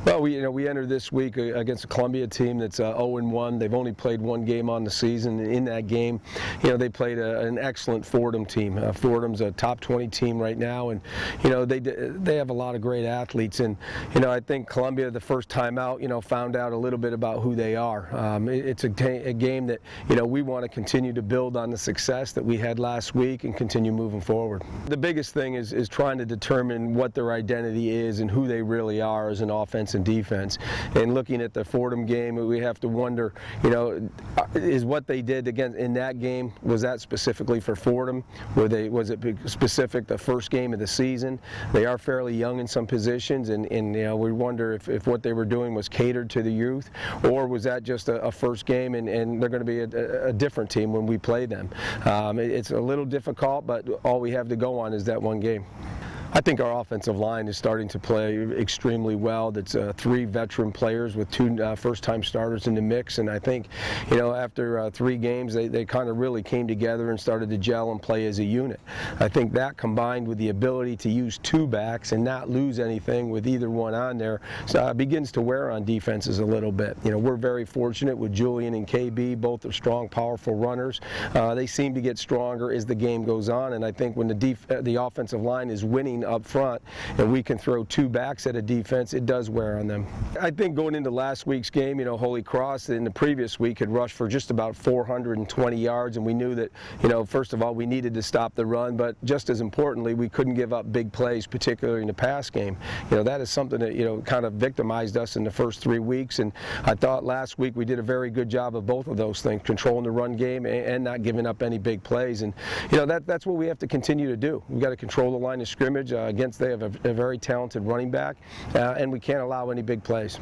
Well, we entered this week against a Columbia team that's 0-1. They've only played one game on the season. In that game, they played an excellent Fordham team. Fordham's a top 20 team right now, and they have a lot of great athletes. And I think Columbia, the first time out, found out a little bit about who they are. It's a game that we want to continue to build on the success that we had last week and continue moving forward. The biggest thing is trying to determine what their identity is and who they really are as an offense and defense. And looking at the Fordham game, we have to wonder, is what they did in that game, was that specifically for Fordham? Was it specific the first game of the season? They are fairly young in some positions, and we wonder if what they were doing was catered to the youth, or was that just a first game and they're going to be a different team when we play them. It's a little difficult, but all we have to go on is that one game. I think our offensive line is starting to play extremely well. That's 3 veteran players with 2 first-time starters in the mix, and I think, after 3 games, they kind of really came together and started to gel and play as a unit. I think that, combined with the ability to use 2 backs and not lose anything with either one on there, begins to wear on defenses a little bit. We're very fortunate with Julian and KB. Both are strong, powerful runners. They seem to get stronger as the game goes on, and I think when the offensive line is winning up front and we can throw 2 backs at a defense, it does wear on them. I think going into last week's game, Holy Cross in the previous week had rushed for just about 420 yards, and we knew that, first of all, we needed to stop the run, but just as importantly, we couldn't give up big plays, particularly in the pass game. That is something that, kind of victimized us in the first 3 weeks, and I thought last week we did a very good job of both of those things, controlling the run game and not giving up any big plays, and that's what we have to continue to do. We've got to control the line of scrimmage. They have a very talented running back, and we can't allow any big plays.